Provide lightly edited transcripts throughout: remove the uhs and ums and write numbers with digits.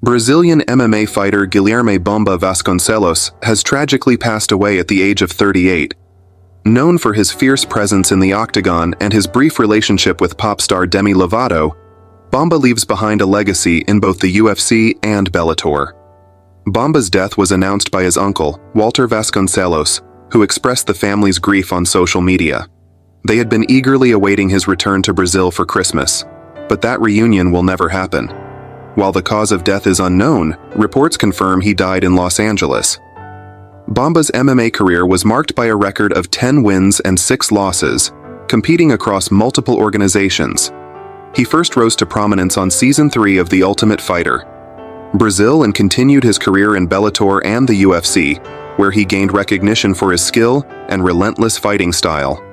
Brazilian MMA fighter Guilherme Bomba Vasconcelos has tragically passed away at the age of 38. Known for his fierce presence in the octagon and his brief relationship with pop star Demi Lovato, Bomba leaves behind a legacy in both the UFC and Bellator. Bomba's death was announced by his uncle, Walter Vasconcelos, who expressed the family's grief on social media. They had been eagerly awaiting his return to Brazil for Christmas, but that reunion will never happen. While the cause of death is unknown, reports confirm he died in Los Angeles. Bomba's MMA career was marked by a record of 10 wins and 6 losses, competing across multiple organizations. He first rose to prominence on Season 3 of The Ultimate Fighter, Brazil, and continued his career in Bellator and the UFC, where he gained recognition for his skill and relentless fighting style.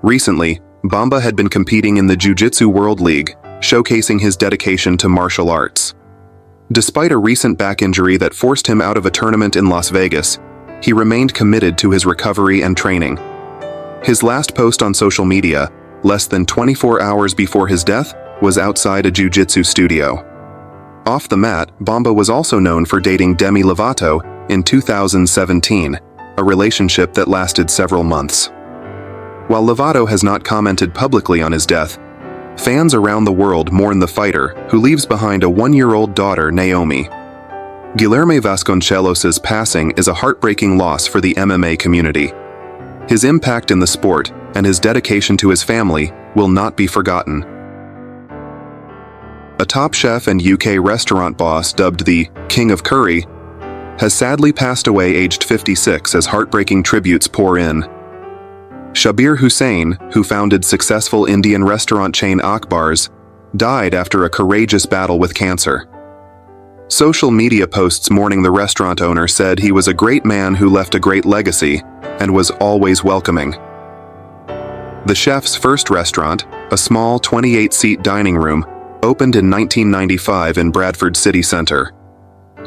Recently, Bomba had been competing in the Jiu-Jitsu World League, showcasing his dedication to martial arts. Despite a recent back injury that forced him out of a tournament in Las Vegas, he remained committed to his recovery and training. His last post on social media, less than 24 hours before his death, was outside a jiu-jitsu studio. Off the mat, Bomba was also known for dating Demi Lovato in 2017, a relationship that lasted several months. While Lovato has not commented publicly on his death, fans around the world mourn the fighter, who leaves behind a 1-year-old daughter, Naomi. Guilherme Vasconcelos' passing is a heartbreaking loss for the MMA community. His impact in the sport and his dedication to his family will not be forgotten. A top chef and UK restaurant boss dubbed the King of Curry has sadly passed away aged 56 as heartbreaking tributes pour in. Shabir Hussain, who founded successful Indian restaurant chain Akbar's, died after a courageous battle with cancer. Social media posts mourning the restaurant owner said he was a great man who left a great legacy and was always welcoming. The chef's first restaurant, a small 28-seat dining room, opened in 1995 in Bradford City Centre.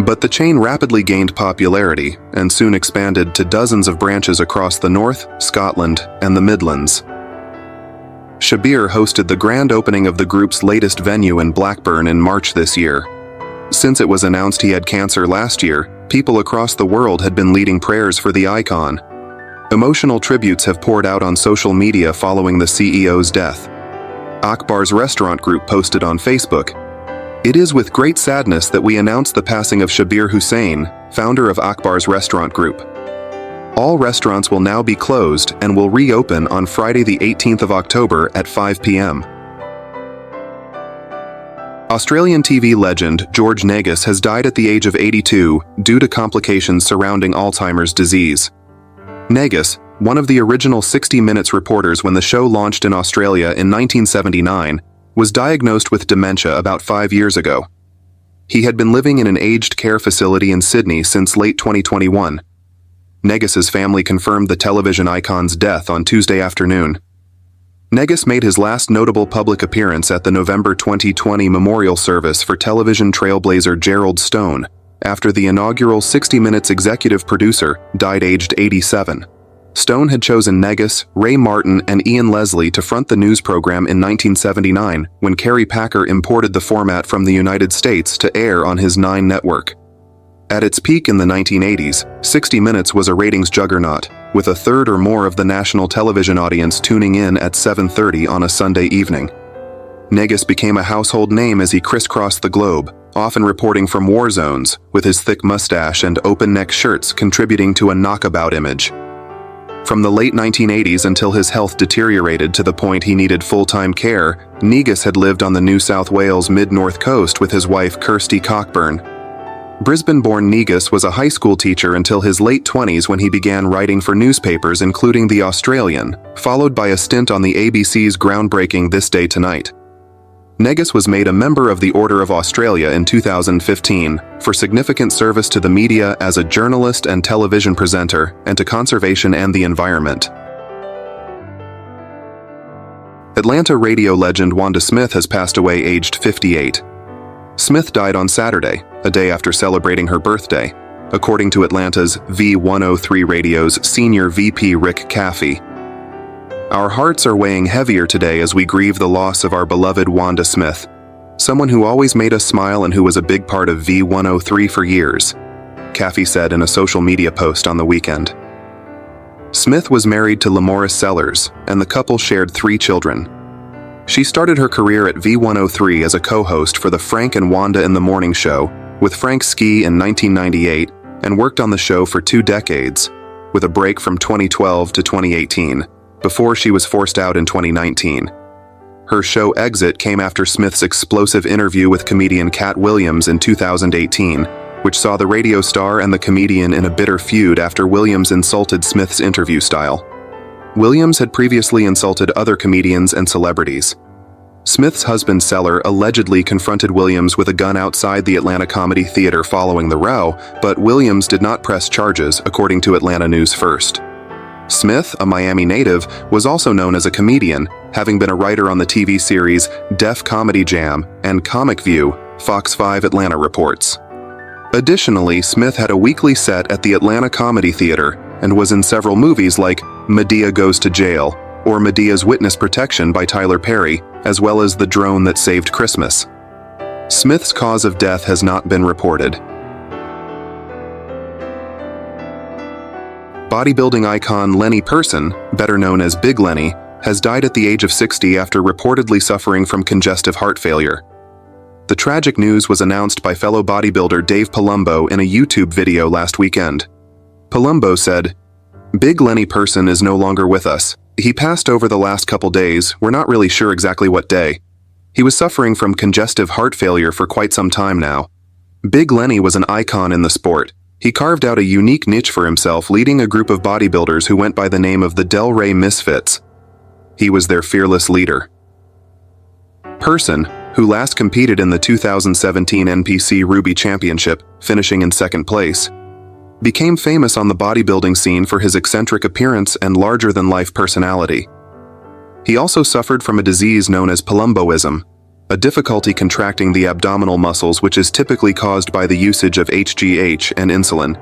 But the chain rapidly gained popularity and soon expanded to dozens of branches across the North, Scotland, and the Midlands. Shabir hosted the grand opening of the group's latest venue in Blackburn in March this year. Since it was announced he had cancer last year, people across the world had been leading prayers for the icon. Emotional tributes have poured out on social media following the CEO's death. Akbar's restaurant group posted on Facebook, "It is with great sadness that we announce the passing of Shabir Hussain, founder of Akbar's restaurant group. All restaurants will now be closed and will reopen on Friday the 18th of October at 5 p.m. Australian TV legend George Negus has died at the age of 82 due to complications surrounding Alzheimer's disease. Negus, one of the original 60 Minutes reporters when the show launched in Australia in 1979, was diagnosed with dementia about 5 years ago. He had been living in an aged care facility in Sydney since late 2021. Negus's family confirmed the television icon's death on Tuesday afternoon. Negus made his last notable public appearance at the November 2020 memorial service for television trailblazer Gerald Stone, after the inaugural 60 Minutes executive producer died aged 87. Stone had chosen Negus, Ray Martin, and Ian Leslie to front the news program in 1979 when Kerry Packer imported the format from the United States to air on his 9 network. At its peak in the 1980s, 60 Minutes was a ratings juggernaut, with a third or more of the national television audience tuning in at 7:30 on a Sunday evening. Negus became a household name as he crisscrossed the globe, often reporting from war zones, with his thick mustache and open-neck shirts contributing to a knockabout image. From the late 1980s until his health deteriorated to the point he needed full-time care, Negus had lived on the New South Wales mid-north coast with his wife Kirsty Cockburn. Brisbane-born Negus was a high school teacher until his late 20s when he began writing for newspapers including The Australian, followed by a stint on the ABC's groundbreaking This Day Tonight. Negus was made a member of the Order of Australia in 2015 for significant service to the media as a journalist and television presenter and to conservation and the environment. Atlanta radio legend Wanda Smith has passed away aged 58. Smith died on Saturday, a day after celebrating her birthday, according to Atlanta's V103 Radio's senior VP Rick Caffey. Our hearts are weighing heavier today as we grieve the loss of our beloved Wanda Smith. Someone who always made us smile and who was a big part of V103 for years, Caffey said in a social media post on the weekend. Smith was married to Lamoris Sellers, and the couple shared 3 children. She started her career at V103 as a co-host for the Frank and Wanda in the Morning show, with Frank Ski in 1998, and worked on the show for 2 decades, with a break from 2012 to 2018, before she was forced out in 2019. Her show exit came after Smith's explosive interview with comedian Cat Williams in 2018, which saw the radio star and the comedian in a bitter feud after Williams insulted Smith's interview style. Williams had previously insulted other comedians and celebrities. Smith's husband Seller allegedly confronted Williams with a gun outside the Atlanta Comedy Theater following the row, but Williams did not press charges, according to Atlanta News First. Smith, a Miami native, was also known as a comedian, having been a writer on the TV series Def Comedy Jam and Comic View, Fox 5 Atlanta reports. Additionally, Smith had a weekly set at the Atlanta Comedy Theater and was in several movies like Madea Goes to Jail or Medea's Witness Protection by Tyler Perry, as well as The Drone That Saved Christmas. Smith's cause of death has not been reported. Bodybuilding icon Lenny Persin, better known as Big Lenny, has died at the age of 60 after reportedly suffering from congestive heart failure. The tragic news was announced by fellow bodybuilder Dave Palumbo in a YouTube video last weekend. Palumbo said, "Big Lenny Persin is no longer with us. He passed over the last couple days, we're not really sure exactly what day. He was suffering from congestive heart failure for quite some time now. Big Lenny was an icon in the sport. He carved out a unique niche for himself, leading a group of bodybuilders who went by the name of the Del Rey Misfits. He was their fearless leader." Persin, who last competed in the 2017 NPC Ruby Championship, finishing in 2nd place, became famous on the bodybuilding scene for his eccentric appearance and larger-than-life personality. He also suffered from a disease known as Palumboism, a difficulty contracting the abdominal muscles which is typically caused by the usage of HGH and insulin,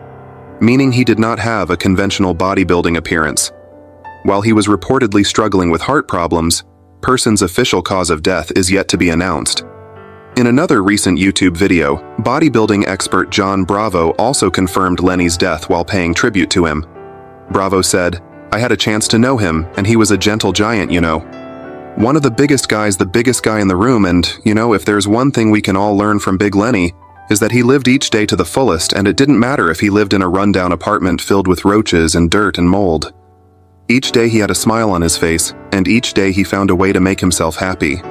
meaning he did not have a conventional bodybuilding appearance. While he was reportedly struggling with heart problems, Persin's official cause of death is yet to be announced. In another recent YouTube video, bodybuilding expert John Bravo also confirmed Lenny's death while paying tribute to him. Bravo said, "I had a chance to know him, and he was a gentle giant, you know. One of the biggest guys, the biggest guy in the room, and, you know, if there's one thing we can all learn from Big Lenny, is that he lived each day to the fullest, and it didn't matter if he lived in a rundown apartment filled with roaches and dirt and mold. Each day he had a smile on his face, and each day he found a way to make himself happy."